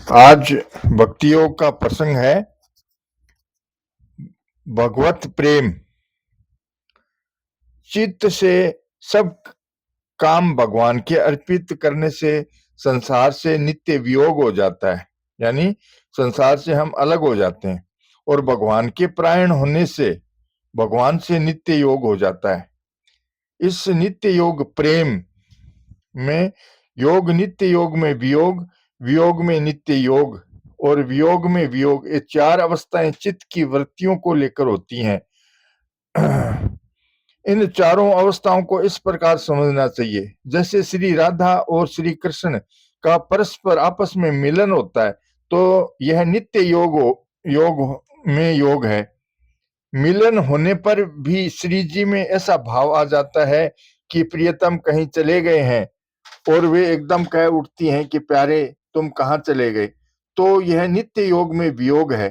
आज भक्ति योग का प्रसंग है भगवत प्रेम। चित्त से सब काम भगवान के अर्पित करने से संसार से नित्य वियोग हो जाता है, यानी संसार से हम अलग हो जाते हैं और भगवान के प्राण होने से भगवान से नित्य योग हो जाता है। इस नित्य योग प्रेम में योग, नित्य योग में वियोग, वियोग में नित्य योग और वियोग में वियोग, ये चार अवस्थाएं चित्त की वृत्तियों को लेकर होती हैं। इन चारों अवस्थाओं को इस प्रकार समझना चाहिए, जैसे श्री राधा और श्री कृष्ण का परस्पर आपस में मिलन होता है, तो यह नित्य योग में योग है। मिलन होने पर भी श्री जी में ऐसा भाव आ जाता है कि प्रियतम कहीं चले गए हैं, और वे एकदम कह उठती हैं कि प्यारे तुम कहाँ चले गए। तो यह नित्य योग में वियोग है।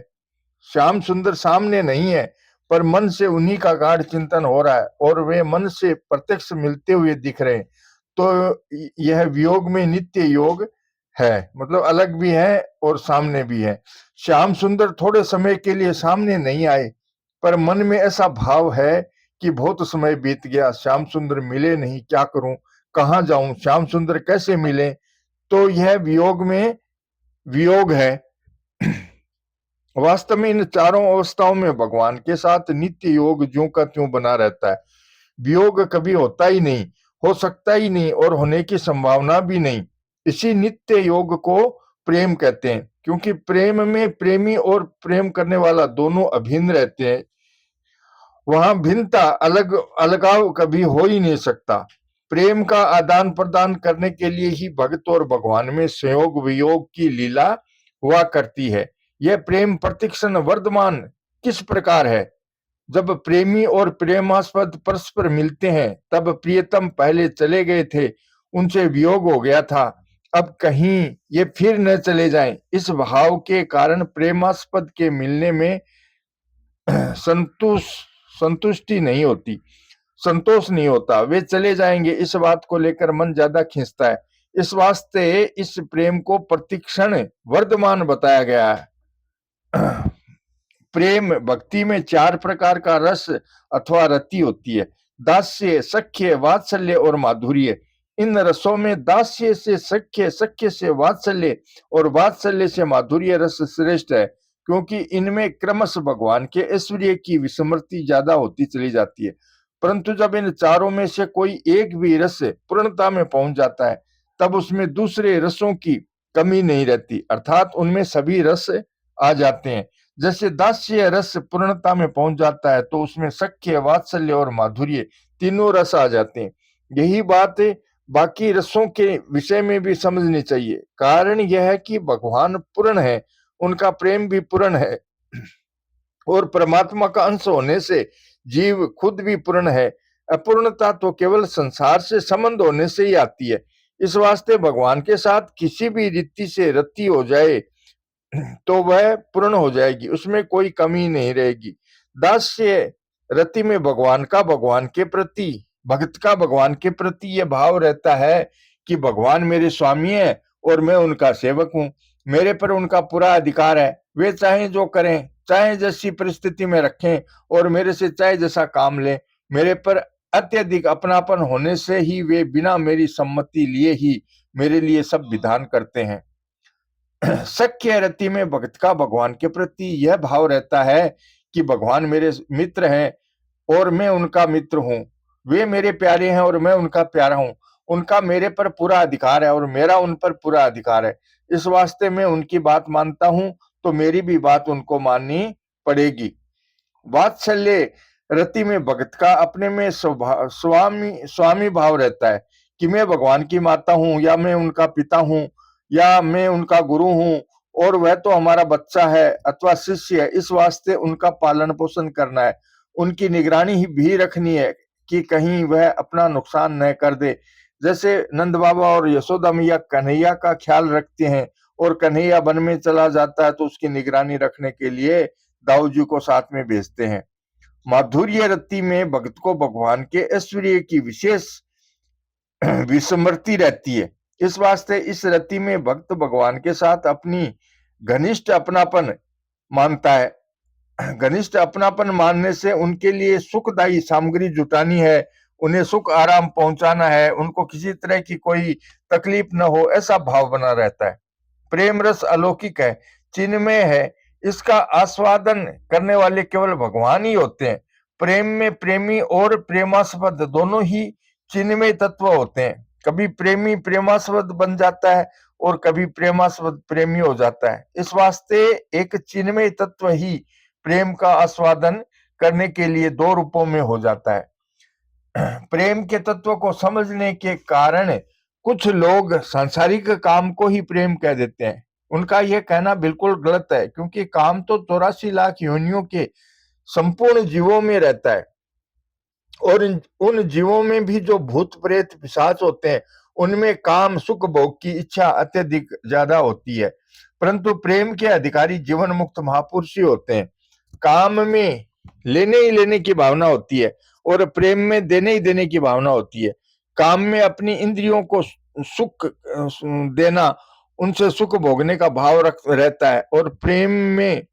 श्याम सुंदर सामने नहीं है, पर मन से उन्हीं का गाढ़ चिंतन हो रहा है और वे मन से प्रत्यक्ष मिलते हुए दिख रहे हैं। तो यह वियोग में नित्य योग है, मतलब अलग भी है और सामने भी है। श्याम सुंदर थोड़े समय के लिए सामने नहीं आए, पर मन में ऐसा भाव है कि बहुत समय बीत गया, श्याम सुंदर मिले नहीं, क्या करूं, कहाँ जाऊं, श्याम सुंदर कैसे मिले। तो यह वियोग में वियोग है। वास्तव में इन चारों अवस्थाओं में भगवान के साथ नित्य योग ज्यों का त्यों बना रहता है। वियोग कभी होता ही नहीं, हो सकता ही नहीं और होने की संभावना भी नहीं। इसी नित्य योग को प्रेम कहते हैं, क्योंकि प्रेम में प्रेमी और प्रेम करने वाला दोनों अभिन्न रहते हैं। वहां भिन्नता, अलगाव कभी हो ही नहीं सकता। प्रेम का आदान प्रदान करने के लिए ही भक्त और भगवान में संयोग वियोग की लीला हुआ करती है। यह प्रेम प्रतिक्षण वर्तमान किस प्रकार है? जब प्रेमी और प्रेमास्पद परस्पर मिलते हैं, तब प्रियतम पहले चले गए थे, उनसे वियोग हो गया था, अब कहीं ये फिर न चले जाएं। इस भाव के कारण प्रेमास्पद के मिलने में संतोष संतुष्टि नहीं होती, संतोष नहीं होता, वे चले जाएंगे, इस बात को लेकर मन ज्यादा खींचता है। इस वास्ते इस प्रेम को प्रतिक्षण वर्तमान बताया गया है। प्रेम भक्ति में चार प्रकार का रस अथवा रति होती है: दास्य, सख्य, वात्सल्य और माधुर्य। इन रसों में दास्य से सख्य, सख्य से वात्सल्य और वात्सल्य से माधुर्य रस श्रेष्ठ है, क्योंकि इनमें क्रमश भगवान के ऐश्वर्य की विस्मृति ज्यादा होती चली जाती है। परंतु जब इन चारों में से कोई एक भी रस पूर्णता में पहुंच जाता है, तब उसमें दूसरे रसों की कमी नहीं रहती, अर्थात उनमें सभी रस आ जाते हैं। जैसे दास्य रस पूर्णता में पहुंच जाता है, तो उसमें सख्य, वात्सल्य और माधुर्य तीनों रस आ जाते हैं। यही बात बाकी रसों के विषय में भी समझनी चाहिए। कारण यह है कि भगवान पूर्ण है, उनका प्रेम भी पूर्ण है और परमात्मा का अंश होने से जीव खुद भी पूर्ण है। अपूर्णता तो केवल संसार से संबंध होने से ही आती है। इस वास्ते भगवान के साथ किसी भी रीति से रति हो जाए तो वह पूर्ण हो जाएगी, उसमें कोई कमी नहीं रहेगी। दास्य रति में भगवान का भगवान के प्रति, भक्त का भगवान के प्रति यह भाव रहता है कि भगवान मेरे स्वामी है और मैं उनका सेवक हूँ, मेरे पर उनका पूरा अधिकार है, वे चाहे जो करें, चाहे जैसी परिस्थिति में रखें और मेरे से चाहे जैसा काम लें, मेरे पर अत्यधिक अपनापन होने से ही वे बिना मेरी सम्मति लिए ही मेरे लिए सब विधान करते हैं। सख्य रति में भक्त का भगवान के प्रति यह भाव रहता है कि भगवान मेरे मित्र हैं और मैं उनका मित्र हूँ, वे मेरे प्यारे हैं और मैं उनका प्यारा हूँ, उनका मेरे पर पूरा अधिकार है और मेरा उन पर पूरा अधिकार है। इस वास्ते मैं उनकी बात मानता हूँ, तो मेरी भी बात उनको माननी पड़ेगी। वात्सल्य रति में भक्त का अपने में स्वामी स्वामी भाव रहता है कि मैं भगवान की माता हूँ, या मैं उनका पिता हूँ, या मैं उनका गुरु हूँ और वह तो हमारा बच्चा है अथवा शिष्य है। इस वास्ते उनका पालन पोषण करना है, उनकी निगरानी ही भी रखनी है कि कहीं वह अपना नुकसान न कर दे। जैसे नंद बाबा और यशोदा मैया कन्हैया का ख्याल रखते हैं और कन्हैया वन में चला जाता है, तो उसकी निगरानी रखने के लिए दाऊ जी को साथ में भेजते हैं। माधुर्य रति में भक्त को भगवान के ऐश्वर्य की विशेष विस्मृति रहती है। इस वास्ते इस रति में भक्त भगवान के साथ अपनी घनिष्ठ अपनापन मानता है। घनिष्ठ अपनापन मानने से उनके लिए सुखदायी सामग्री जुटानी है, उन्हें सुख आराम पहुंचाना है, उनको किसी तरह की कोई तकलीफ न हो, ऐसा भाव बना रहता है। प्रेम रस अलौकिक है, चिन्मय है, इसका आस्वादन करने वाले केवल भगवान ही होते हैं। प्रेम में प्रेमी और प्रेमास्पद दोनों ही चिन्मय तत्व होते हैं। कभी प्रेमी प्रेमास्पद बन जाता है और कभी प्रेमास्पद प्रेमी हो जाता है। इस वास्ते एक चिन्मय तत्व ही प्रेम का आस्वादन करने के लिए दो रूपों में हो जाता है। प्रेम के तत्व को समझने के कारण कुछ लोग सांसारिक काम को ही प्रेम कह देते हैं। उनका यह कहना बिल्कुल गलत है, क्योंकि काम तो 84 लाख योनियों के संपूर्ण जीवों में रहता है, और उन जीवों में भी जो भूत प्रेत पिशाच होते हैं, उनमें काम सुख भोग की इच्छा अत्यधिक ज्यादा होती है। परंतु प्रेम के अधिकारी जीवन मुक्त महापुरुष ही होते हैं। काम में लेने ही लेने की भावना होती है और प्रेम में देने ही देने की भावना होती है। काम में अपनी इंद्रियों को सुख देना, उनसे सुख भोगने का भाव रहता है, और प्रेम में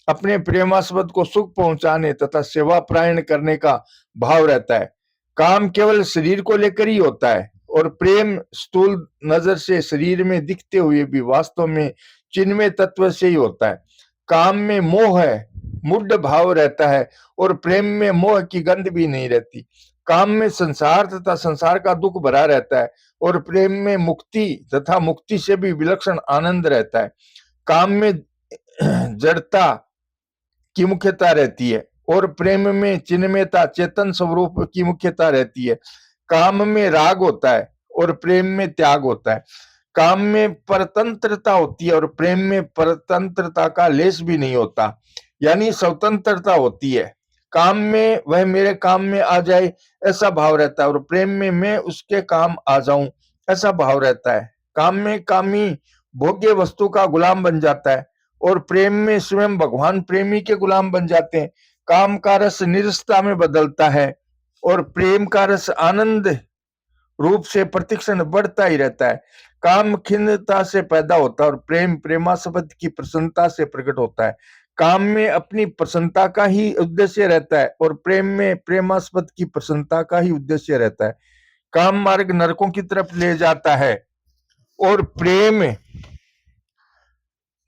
अपने प्रेमास्पद को सुख पहुंचाने तथा सेवा प्रायण करने का भाव रहता है। काम केवल शरीर को लेकर ही होता है, और प्रेम स्थूल नजर से शरीर में दिखते हुए भी वास्तव में चिन्मय तत्व से ही होता है। काम में मोह है, मुड्ढ भाव रहता है, और प्रेम में मोह की गंध भी नहीं रहती। काम में संसार तथा संसार का दुख भरा रहता है, और प्रेम में मुक्ति तथा मुक्ति से भी विलक्षण आनंद रहता है। काम में जड़ता की मुख्यता रहती है, और प्रेम में चिन्मयता चेतन स्वरूप की मुख्यता रहती है। काम में राग होता है और प्रेम में त्याग होता है। काम में परतंत्रता होती है और प्रेम में परतंत्रता का लेश भी नहीं होता, यानी स्वतंत्रता होती है। काम में वह मेरे काम में आ जाए ऐसा भाव रहता है, और प्रेम में मैं उसके काम आ जाऊं ऐसा भाव रहता है। काम में कामी भोग्य वस्तु का गुलाम बन जाता है, और प्रेम में स्वयं भगवान प्रेमी के गुलाम बन जाते हैं। काम का रस निरसता में बदलता है, और प्रेम का रस आनंद रूप से प्रतिक्षण बढ़ता ही रहता है। काम खिन्नता से पैदा होता है, और प्रेम प्रेमास्पद की प्रसन्नता से प्रकट होता है। काम में अपनी प्रसन्नता का ही उद्देश्य रहता है, और प्रेम में प्रेमास्पद की प्रसन्नता का ही उद्देश्य रहता है। काम मार्ग नरकों की तरफ ले जाता है, और प्रेम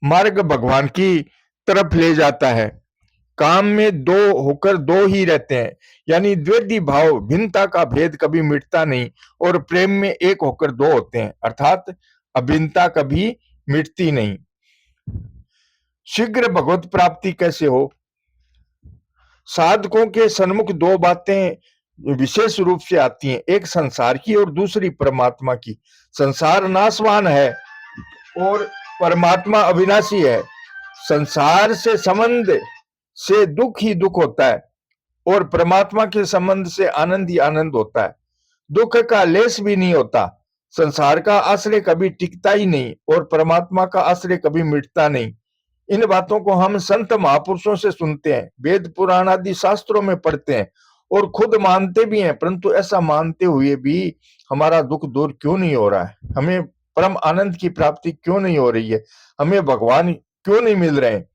मार्ग भगवान की तरफ ले जाता है। काम में दो होकर दो ही रहते हैं, यानी द्वैधी भाव भिन्नता का भेद कभी मिटता नहीं, और प्रेम में एक होकर दो होते हैं, अर्थात अभिन्नता कभी मिटती नहीं। शीघ्र भगवत प्राप्ति कैसे हो? साधकों के सन्मुख दो बातें विशेष रूप से आती हैं, एक संसार की और दूसरी परमात्मा की। संसार नाशवान है और परमात्मा अविनाशी है। संसार से संबंध से दुख ही दुख होता है, और परमात्मा के संबंध से आनंद ही आनंद होता है। दुख का लेश भी नहीं होता। संसार का आश्रय कभी टिकता ही नहीं, और परमात्मा का आश्रय कभी मिटता नहीं। इन बातों को हम संत महापुरुषों से सुनते हैं, वेद पुराण आदि शास्त्रों में पढ़ते हैं, और खुद मानते भी हैं, परंतु ऐसा मानते हुए भी हमारा दुख दूर क्यों नहीं हो रहा है? हमें परम आनंद की प्राप्ति क्यों नहीं हो रही है? हमें भगवान क्यों नहीं मिल रहे हैं?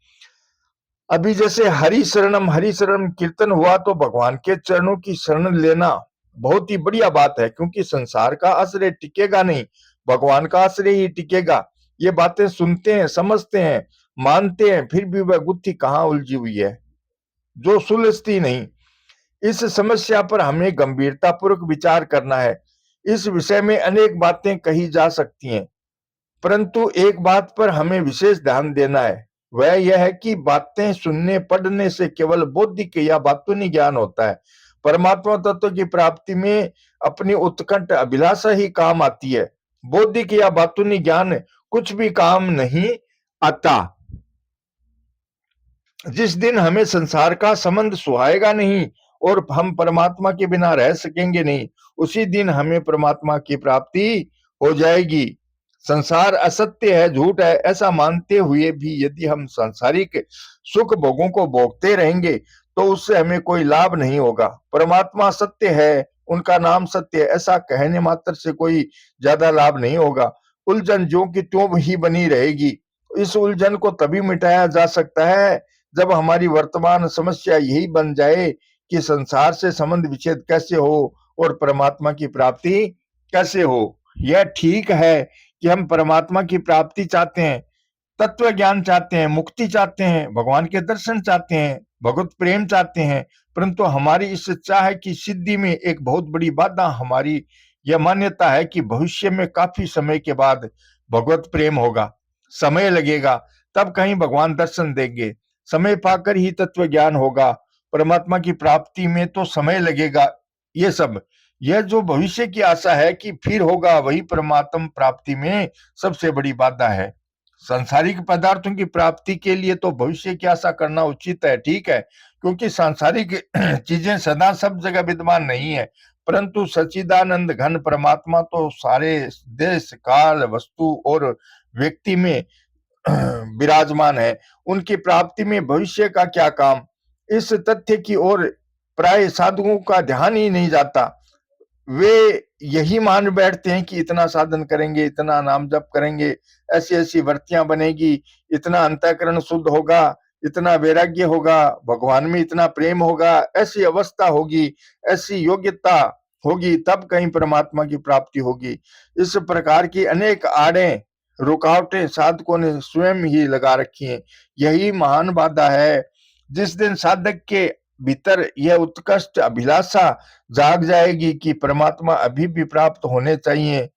अभी जैसे हरि शरणम कीर्तन हुआ, तो भगवान के चरणों की शरण लेना बहुत ही बढ़िया बात है, क्योंकि संसार का आश्रय टिकेगा नहीं, भगवान का आश्रय ही टिकेगा। ये बातें सुनते हैं, समझते हैं, मानते हैं, फिर भी वह गुत्थी कहाँ उलझी हुई है जो सुलझती नहीं। इस समस्या पर हमें गंभीरता पूर्वक विचार करना है। इस विषय में अनेक बातें कही जा सकती हैं, परंतु एक बात पर हमें विशेष ध्यान देना है, वह यह है कि बातें सुनने पढ़ने से केवल बौद्धिक या बातूनी ज्ञान होता है। परमात्मा तत्व की प्राप्ति में अपनी उत्कंठ अभिलाषा ही काम आती है। बौद्धिक या बातूनी ज्ञान कुछ भी काम नहीं आता। जिस दिन हमें संसार का संबंध सुहाएगा नहीं और हम परमात्मा के बिना रह सकेंगे नहीं, उसी दिन हमें परमात्मा की प्राप्ति हो जाएगी। संसार असत्य है, झूठ है, ऐसा मानते हुए भी यदि हम सांसारिक सुख भोगों को भोगते रहेंगे तो उससे हमें कोई लाभ नहीं होगा। परमात्मा सत्य है, उनका नाम सत्य, ऐसा कहने मात्र से कोई ज्यादा लाभ नहीं होगा। उलझन ज्यों की त्यों ही बनी रहेगी। इस उलझन को तभी मिटाया जा सकता है जब हमारी वर्तमान समस्या यही बन जाए कि संसार से संबंध विच्छेद कैसे हो और परमात्मा की प्राप्ति कैसे हो। यह ठीक है कि हम परमात्मा की प्राप्ति चाहते हैं, तत्व ज्ञान चाहते हैं, मुक्ति चाहते हैं, भगवान के दर्शन चाहते हैं, भगवत प्रेम चाहते हैं, परंतु हमारी इस चाह की सिद्धि में एक बहुत बड़ी बाधा हमारी यह मान्यता है कि भविष्य में काफी समय के बाद भगवत प्रेम होगा, समय लगेगा, तब कहीं भगवान दर्शन देंगे, समय पाकर ही तत्व ज्ञान होगा, परमात्मा की प्राप्ति में तो समय लगेगा। ये सब, यह जो भविष्य की आशा है कि फिर होगा, वही परमात्मा प्राप्ति में सबसे बड़ी बाधा है। सांसारिक पदार्थों की प्राप्ति के लिए तो भविष्य की आशा करना उचित है, ठीक है, क्योंकि सांसारिक चीजें सदा सब जगह विद्यमान नहीं है, परंतु सच्चिदानंद घन परमात्मा तो सारे देश काल वस्तु और व्यक्ति में विराजमान है। उनकी प्राप्ति में भविष्य का क्या काम, इस तथ्य की ओर प्राय साधुओं का ध्यान ही नहीं जाता। वे यही मान बैठते हैं कि इतना साधन करेंगे, इतना नाम जप करेंगे, ऐसी ऐसी वृत्तियां बनेगी, इतना अंतःकरण शुद्ध होगा, इतना वैराग्य होगा, भगवान में इतना प्रेम होगा, ऐसी अवस्था होगी, ऐसी योग्यता होगी, तब कहीं परमात्मा की प्राप्ति होगी। इस प्रकार की अनेक आड़ें रुकावटें साधकों ने स्वयं ही लगा रखी हैं। यही महान बाधा है। जिस दिन साधक के भीतर यह उत्कृष्ट अभिलाषा जाग जाएगी कि परमात्मा अभी भी प्राप्त होने चाहिए,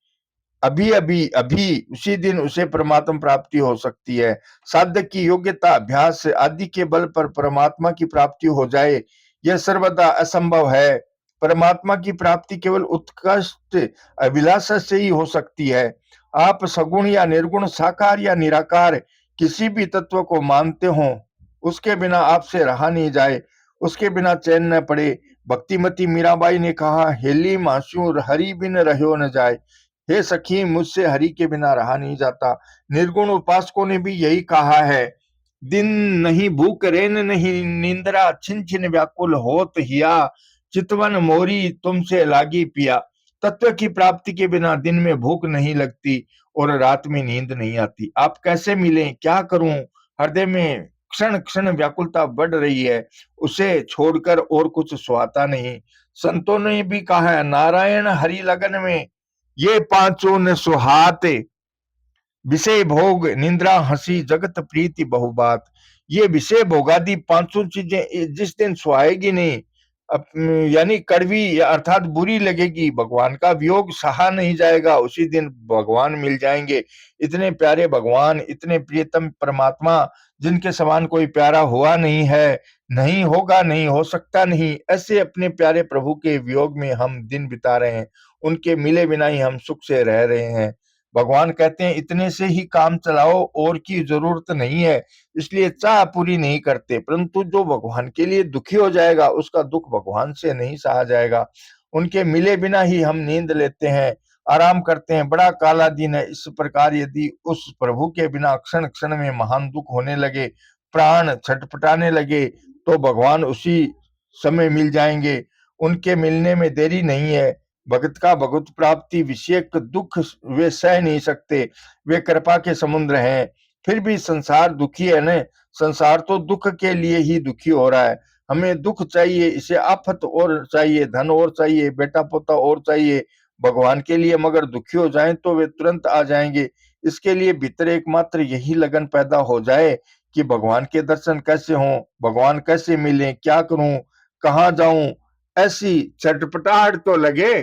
अभी अभी अभी उसी दिन उसे परमात्मा प्राप्ति हो सकती है। साधक की योग्यता अभ्यास आदि के बल पर परमात्मा की प्राप्ति हो जाए, यह सर्वदा असंभव है। परमात्मा की प्राप्ति केवल उत्कृष्ट अभिलाषा से ही हो सकती है। आप सगुण या निर्गुण, साकार या निराकार किसी भी तत्व को मानते हो, उसके बिना आपसे रहा नहीं जाए, उसके बिना चैन न पड़े। भक्तिमती मीराबाई ने कहा, हेली मास्यू हरि बिन रहो न जाए। हे सखी, मुझसे हरि के बिना रहा नहीं जाता। निर्गुण उपासकों ने भी यही कहा है, दिन नहीं भूख रेन नहीं निंद्रा, छिन छिन व्याकुल होत हिया, चितवन मोरी तुमसे लागी पिया। तत्व की प्राप्ति के बिना दिन में भूख नहीं लगती और रात में नींद नहीं आती। आप कैसे मिलें, क्या करूं, हृदय में क्षण क्षण व्याकुलता बढ़ रही है, उसे छोड़कर और कुछ सुहाता नहीं। संतों ने भी कहा है, नारायण हरि लगन में ये पांचों न सुहाते, विषय भोग निंद्रा हंसी जगत प्रीति बहुबात। ये विषय भोगादि पांचों चीजें जिस दिन सुहाएगी नहीं, यानी कड़वी अर्थात बुरी लगेगी, भगवान का वियोग सहा नहीं जाएगा, उसी दिन भगवान मिल जाएंगे। इतने प्यारे भगवान, इतने प्रियतम परमात्मा, जिनके समान कोई प्यारा हुआ नहीं है, नहीं होगा, नहीं हो सकता नहीं, ऐसे अपने प्यारे प्रभु के वियोग में हम दिन बिता रहे हैं। उनके मिले बिना ही हम सुख से रह रहे हैं। भगवान कहते हैं, इतने से ही काम चलाओ, और की जरूरत नहीं है, इसलिए चाह पूरी नहीं करते। परंतु जो भगवान के लिए दुखी हो जाएगा, उसका दुख भगवान से नहीं सहा जाएगा। उनके मिले बिना ही हम नींद लेते हैं, आराम करते हैं, बड़ा काला दिन है। इस प्रकार यदि उस प्रभु के बिना क्षण क्षण में महान दुख होने लगे, प्राण छटपटाने लगे, तो भगवान उसी समय मिल जाएंगे। उनके मिलने में देरी नहीं है। भगत का भगवत प्राप्ति विषयक दुख वे सह नहीं सकते, वे कृपा के समुद्र हैं। फिर भी संसार दुखी है न, संसार तो दुख के लिए ही दुखी हो रहा है। हमें दुख चाहिए, इसे आफत और चाहिए, धन और चाहिए, बेटा पोता और चाहिए भगवान के लिए, मगर दुखी हो जाएं तो वे तुरंत आ जाएंगे। इसके लिए भीतर एकमात्र यही लगन पैदा हो जाए कि भगवान के दर्शन कैसे हों, भगवान कैसे मिलें, क्या करूं, कहाँ जाऊं, ऐसी चटपटाहट तो लगे।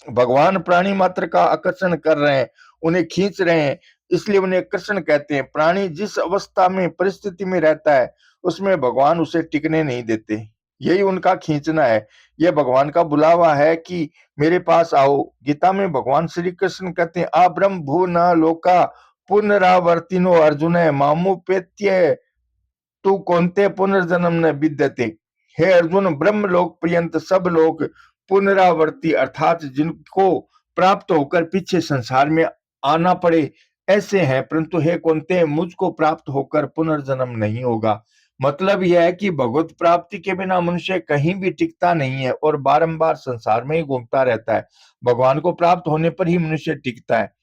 भगवान प्राणी मात्र का आकर्षण कर रहे हैं, उन्हें खींच रहे हैं, इसलिए उन्हें आकर्षण कहते हैं। प्राणी जिस अवस्था में परिस्थिति में रहता है, उसमें भगवान उसे टिकने नहीं देते, यही उनका खींचना है। यह भगवान का बुलावा है कि मेरे पास आओ। गीता में भगवान श्री कृष्ण कहते हैं, आ ब्रह्म भू न लोका पुनरावर्तिनो अर्जुन मामुपेत्य तू कौन्ते पुनर्जन्म न विद्यते। हे अर्जुन, ब्रह्म लोक पर्यंत सब लोग पुनरावर्ती अर्थात जिनको प्राप्त होकर पीछे संसार में आना पड़े ऐसे हैं, परंतु हे कौन्ते, मुझको प्राप्त होकर पुनर्जन्म नहीं होगा। मतलब यह है कि भगवत प्राप्ति के बिना मनुष्य कहीं भी टिकता नहीं है और बारंबार संसार में ही घूमता रहता है। भगवान को प्राप्त होने पर ही मनुष्य टिकता है।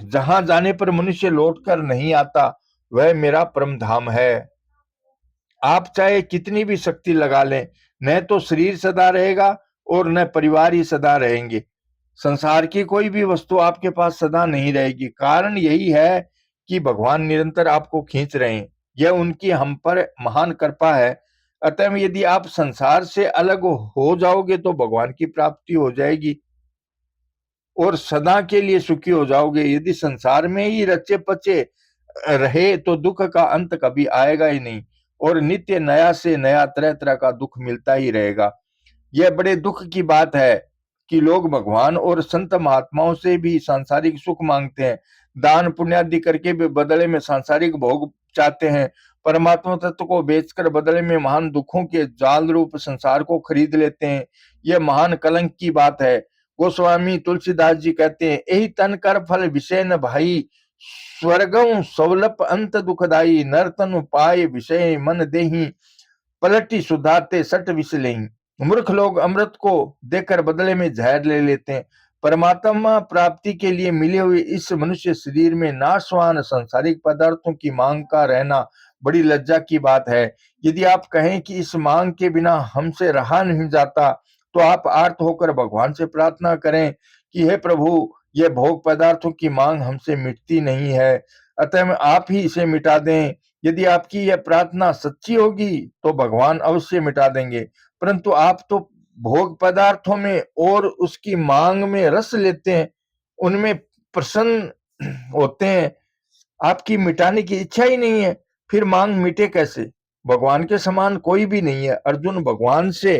जहां जाने पर मनुष्य लौटकर नहीं आता, वह मेरा परम धाम है। आप चाहे कितनी भी शक्ति लगा लें, न तो शरीर सदा रहेगा और न परिवार ही सदा रहेंगे। संसार की कोई भी वस्तु आपके पास सदा नहीं रहेगी। कारण यही है कि भगवान निरंतर आपको खींच रहे हैं। यह उनकी हम पर महान कृपा है। अतः यदि आप संसार से अलग हो जाओगे तो भगवान की प्राप्ति हो जाएगी और सदा के लिए सुखी हो जाओगे। यदि संसार में ही रचे पचे रहे तो दुख का अंत कभी आएगा ही नहीं और नित्य नया से नया तरह तरह का दुख मिलता ही रहेगा। यह बड़े दुख की बात है कि लोग भगवान और संत महात्माओं से भी सांसारिक सुख मांगते हैं, दान पुण्य आदि करके भी बदले में सांसारिक भोग चाहते हैं, परमात्मा तत्व को बेचकर बदले में महान दुखों के जाल रूप संसार को खरीद लेते हैं। यह महान कलंक की बात है। गोस्वामी तुलसीदास जी कहते हैं, यही तन कर फल विषय न भाई, स्वर्गम सवलप अंत दुखदाई, नर्तन पाए विषय मन देही, पलटी सुधारते सट विष लेही। मूर्ख लोग अमृत को देकर बदले में जहर ले लेते हैं। परमात्मा प्राप्ति के लिए मिले हुए इस मनुष्य शरीर में नाशवान सांसारिक पदार्थों की मांग का रहना बड़ी लज्जा की बात है। यदि आप कहें कि इस मांग के बिना हमसे रहा नहीं जाता, तो आप आर्त होकर भगवान से प्रार्थना करें कि हे प्रभु, यह भोग पदार्थों की मांग हमसे मिटती नहीं है, अतः आप ही इसे मिटा दें। यदि आपकी यह प्रार्थना सच्ची होगी तो भगवान अवश्य मिटा देंगे। परंतु आप तो भोग पदार्थों में और उसकी मांग में रस लेते हैं, उनमें प्रसन्न होते हैं, आपकी मिटाने की इच्छा ही नहीं है, फिर मांग मिटे कैसे? भगवान के समान कोई भी नहीं है। अर्जुन भगवान से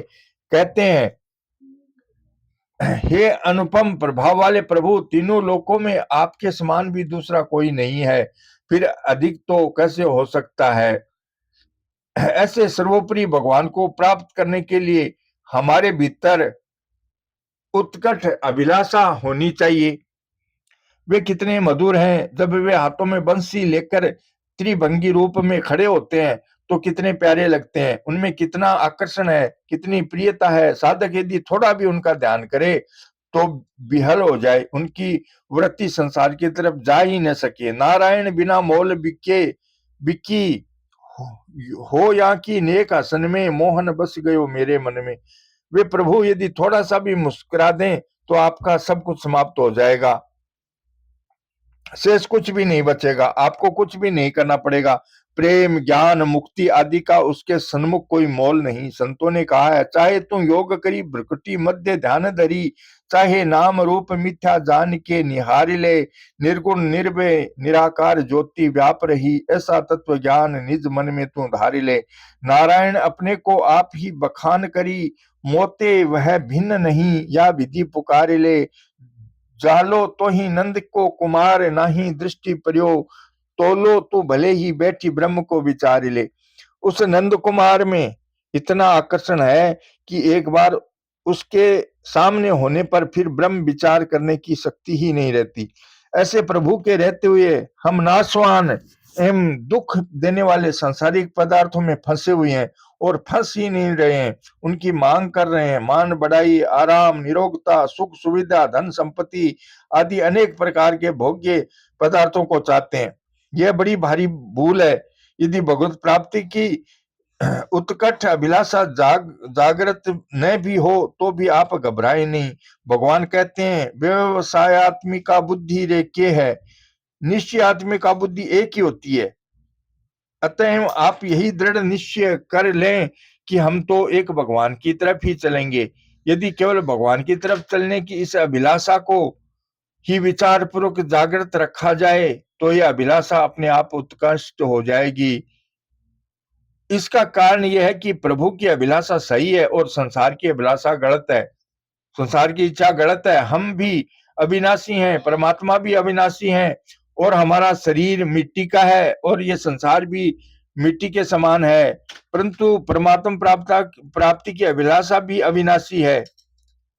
कहते हैं, हे अनुपम प्रभाव वाले प्रभु, तीनों लोकों में आपके समान भी दूसरा कोई नहीं है, फिर अधिक तो कैसे हो सकता है? ऐसे सर्वोपरि भगवान को प्राप्त करने के लिए हमारे भीतर उत्कट अभिलाषा होनी चाहिए। वे कितने मधुर हैं। जब वे हाथों में बंसी लेकर त्रिभंगी रूप में खड़े होते हैं तो कितने प्यारे लगते हैं। उनमें कितना आकर्षण है, कितनी प्रियता है। साधक यदि थोड़ा भी उनका ध्यान करे तो विहल हो जाए, उनकी वृत्ति संसार की तरफ जा ही न सके। नारायण बिना मोल बिके बिकी हो या की नेक आसन में, मोहन बस गयो मेरे मन में। वे प्रभु यदि थोड़ा सा भी मुस्कुरा दें तो आपका सब कुछ समाप्त हो जाएगा, शेष कुछ भी नहीं बचेगा, आपको कुछ भी नहीं करना पड़ेगा। प्रेम ज्ञान मुक्ति आदि का उसके सन्मुख कोई मोल नहीं। संतों ने कहा है, चाहे तू योग करी भ्रकुटी मध्य ध्यान धरी, चाहे नाम रूप मिथ्या जान के निहारी ले, निर्गुण निर्भय निराकार ज्योति व्याप रही, ऐसा तत्व ज्ञान निज मन में तू धारी ले। नारायण अपने को आप ही बखान करी, मोते वह भिन्न नहीं, या विधि पुकार ले, जालो तो ही नंद को कुमार, नाही दृष्टि पर्यो, तोलो तो भले ही बैठी ब्रह्म को विचार ले। उस नंद कुमार में इतना आकर्षण है कि एक बार उसके सामने होने पर फिर ब्रह्म विचार करने की शक्ति ही नहीं रहती। ऐसे प्रभु के रहते हुए हम नाशवान एवं दुख देने वाले सांसारिक पदार्थों में फंसे हुए हैं और फंस ही नहीं रहे हैं, उनकी मांग कर रहे हैं। मान बढ़ाई, आराम, निरोगता, सुख सुविधा, धन संपत्ति आदि अनेक प्रकार के भोग्य पदार्थों को चाहते हैं। यह बड़ी भारी भूल है। यदि भगवत प्राप्ति की उत्कट अभिलाषा जागृत न भी हो तो भी आप घबराए नहीं। भगवान कहते हैं, व्यवसायत्मिका बुद्धि रे के है, निश्चय आत्मिका बुद्धि एक ही होती है। अतः आप यही दृढ़ निश्चय कर लें कि हम तो एक भगवान की तरफ ही चलेंगे। यदि केवल भगवान की तरफ चलने की इस अभिलाषा को ही विचार पूर्वक जागृत रखा जाए तो यह अभिलाषा अपने आप उत्कृष्ट हो जाएगी। इसका कारण यह है कि प्रभु की अभिलाषा सही है और संसार की अभिलाषा गलत है। संसार की इच्छा गलत है। हम भी अविनाशी हैं, परमात्मा भी अविनाशी है और हमारा शरीर मिट्टी का है और ये संसार भी मिट्टी के समान है। परंतु परमात्मा प्राप्ति की अभिलाषा भी अविनाशी है।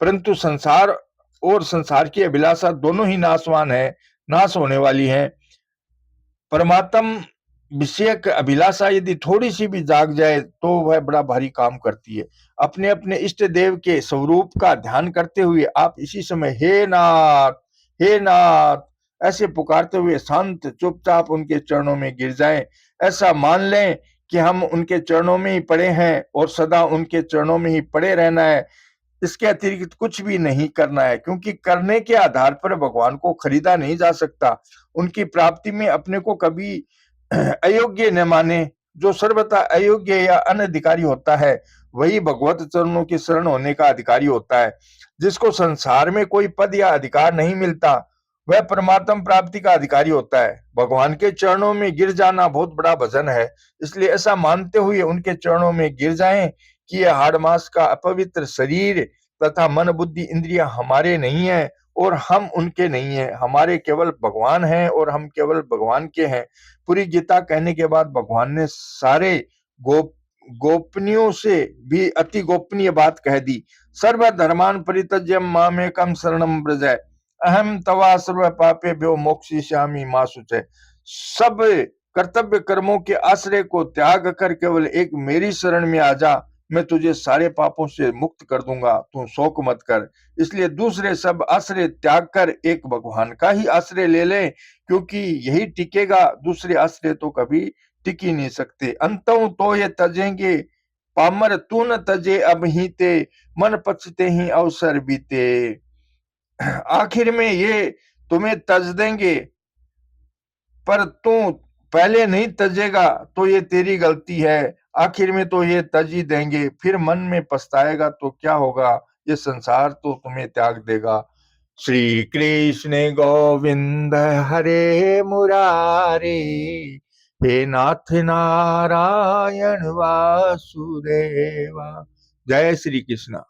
परंतु संसार और संसार की अभिलाषा दोनों ही नाशवान है, नाश होने वाली है। परमात्मा विषयक अभिलाषा यदि थोड़ी सी भी जाग जाए तो वह बड़ा भारी काम करती है। अपने अपने इष्ट देव के स्वरूप का ध्यान करते हुए आप इसी समय हे नाथ ऐसे पुकारते हुए शांत चुपचाप उनके चरणों में गिर जाएं। ऐसा मान लें कि हम उनके चरणों में ही पड़े हैं और सदा उनके चरणों में ही पड़े रहना है। इसके अतिरिक्त कुछ भी नहीं करना है, क्योंकि करने के आधार पर भगवान को खरीदा नहीं जा सकता। उनकी प्राप्ति में अपने को कभी अयोग्य न माने। जो सर्वथा अयोग्य या अनधिकारी होता है वही भगवत चरणों की शरण होने का अधिकारी होता है। जिसको संसार में कोई पद या अधिकार नहीं मिलता वह परमात्म प्राप्ति का अधिकारी होता है। भगवान के चरणों में गिर जाना बहुत बड़ा भजन है। इसलिए ऐसा मानते हुए उनके चरणों में गिर जाएं कि यह हाड़ मास का अपवित्र शरीर तथा मन बुद्धि इंद्रियां हमारे नहीं है और हम उनके नहीं है। हमारे केवल भगवान हैं और हम केवल भगवान के हैं। पूरी गीता कहने के बाद भगवान ने सारे गोपनीयों से भी अति गोपनीय बात कह दी। सर्व धर्मान परित्यज्य मामेकम शरणम व्रज, अहम तवा सर्व पापेभ्यो मोक्षयिष्यामि मा शुचय। सब कर्तव्य कर्मों के आश्रय को त्याग कर केवल एक मेरी शरण में आ जा, मैं तुझे सारे पापों से मुक्त कर दूंगा, तू शोक मत कर। इसलिए दूसरे सब आश्रय त्याग कर एक भगवान का ही आश्रय ले ले, क्योंकि यही टिकेगा, दूसरे आश्रय तो कभी टिक ही नहीं सकते। अंतों तो ये तजेंगे पामर तू न तजे अब ही ते, मन पछते ही अवसर बीते। आखिर में ये तुम्हें तज देंगे, पर तू पहले नहीं तजेगा तो ये तेरी गलती है। आखिर में तो ये तज ही देंगे, फिर मन में पछताएगा तो क्या होगा, ये संसार तो तुम्हें त्याग देगा। श्री कृष्ण गोविंद हरे मुरारे, हे नाथ नारायण वासुदेवा। जय श्री कृष्ण।